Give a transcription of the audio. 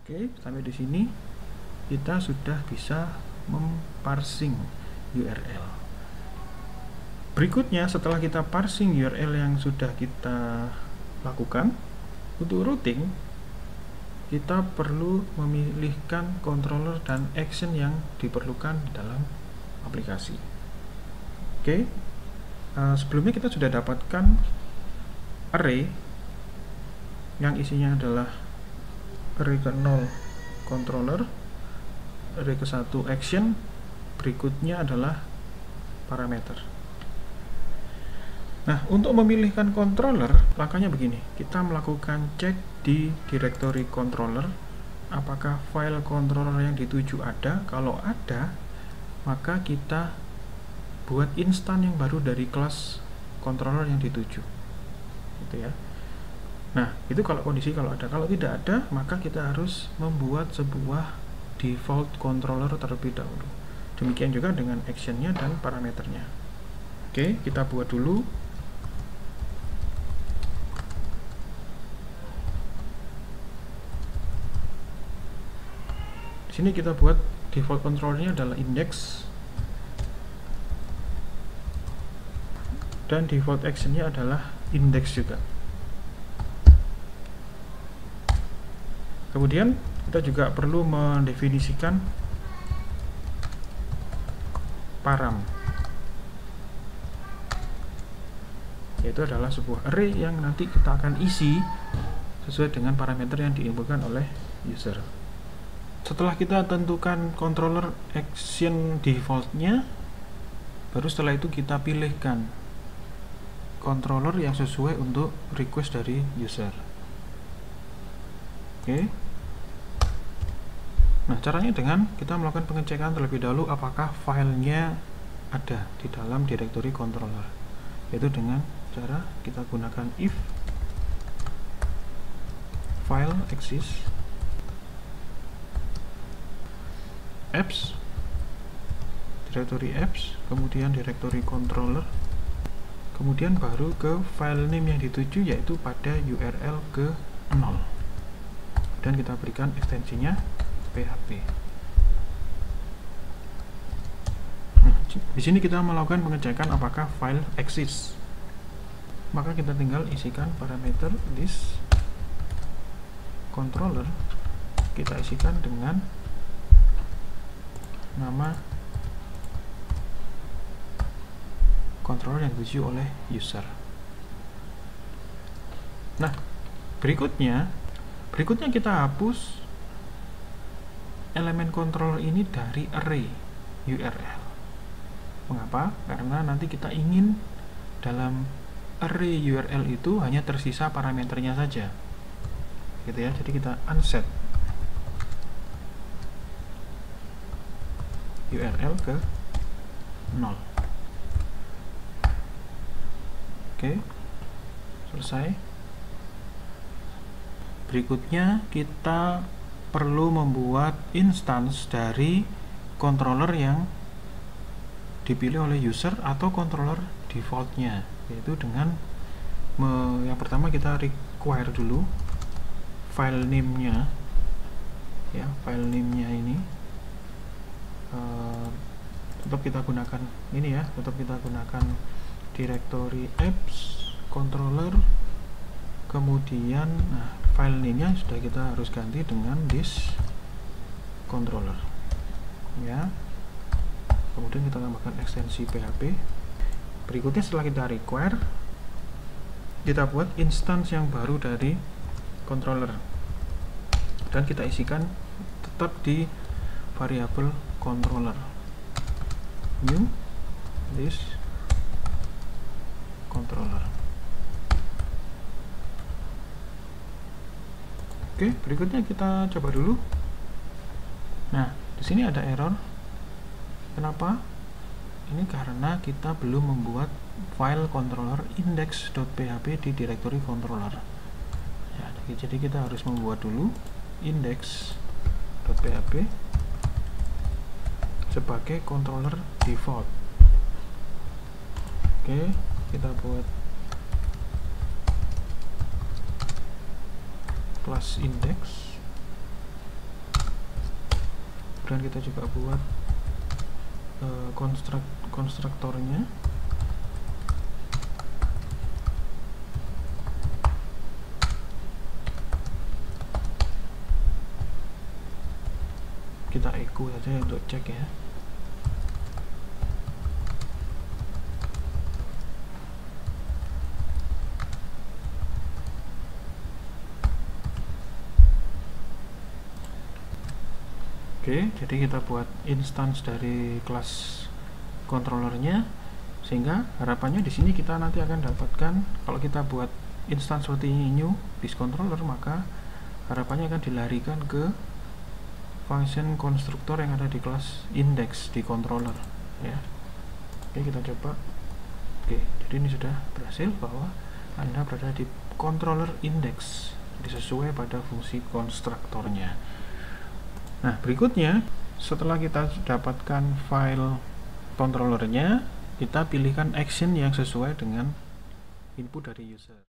Oke, sampai di sini kita sudah bisa memparsing URL. Berikutnya, setelah kita parsing URL yang sudah kita lakukan, untuk routing kita perlu memilihkan controller dan action yang diperlukan dalam aplikasi. Oke, sebelumnya kita sudah dapatkan array yang isinya adalah array ke-0 controller, array ke-1 action, berikutnya adalah parameter. Nah, untuk memilihkan controller, langkahnya begini. Kita melakukan cek di directory controller, apakah file controller yang dituju ada. Kalau ada, maka kita buat instan yang baru dari kelas controller yang dituju. Gitu ya. Nah, itu kalau kondisi kalau ada. Kalau tidak ada, maka kita harus membuat sebuah default controller terlebih dahulu. Demikian juga dengan actionnya dan parameternya. Oke, kita buat dulu. Sini kita buat default controllernya adalah index dan default actionnya adalah index juga. Kemudian kita juga perlu mendefinisikan param, yaitu adalah sebuah array yang nanti kita akan isi sesuai dengan parameter yang diinputkan oleh user. Setelah kita tentukan controller action defaultnya, baru setelah itu kita pilihkan controller yang sesuai untuk request dari user. Oke. Nah, caranya dengan kita melakukan pengecekan terlebih dahulu apakah filenya ada di dalam directory controller, yaitu dengan cara kita gunakan if file exists apps, directory apps, kemudian directory controller, kemudian baru ke file name yang dituju, yaitu pada URL ke 0, dan kita berikan ekstensinya PHP. Nah, di sini kita melakukan pengecekan apakah file exists, maka kita tinggal isikan parameter list controller, kita isikan dengan nama controller yang dituju oleh user. Nah, berikutnya kita hapus elemen controller ini dari array URL. Mengapa? Karena nanti kita ingin dalam array URL itu hanya tersisa parameternya saja, gitu ya. Jadi kita unset URL ke 0. Oke, selesai. Berikutnya kita perlu membuat instance dari controller yang dipilih oleh user atau controller defaultnya, yaitu dengan yang pertama kita require dulu file name-nya, ya, file name-nya ini tetap kita gunakan ini ya, tetap kita gunakan directory apps controller, kemudian file name-nya sudah kita harus ganti dengan this controller ya. Kemudian kita tambahkan ekstensi PHP. Berikutnya setelah kita require, kita buat instance yang baru dari controller dan kita isikan tetap di variabel controller new this controller. Oke, berikutnya kita coba dulu. Nah, di sini ada error. Kenapa? Ini karena kita belum membuat file controller index.php di directory controller. Ya, jadi kita harus membuat dulu index.php sebagai controller default. Oke, kita buat class index kemudian kita juga buat konstruktornya. Kita echo saja untuk cek ya. Oke, jadi kita buat instance dari kelas controllernya, sehingga harapannya di sini kita nanti akan dapatkan, kalau kita buat instance seperti new base controller, maka harapannya akan dilarikan ke function konstruktor yang ada di kelas index di controller ya. Oke, kita coba. Oke, jadi ini sudah berhasil bahwa Anda berada di controller index, jadi sesuai pada fungsi konstruktornya. Nah, berikutnya setelah kita dapatkan file controllernya, kita pilihkan action yang sesuai dengan input dari user.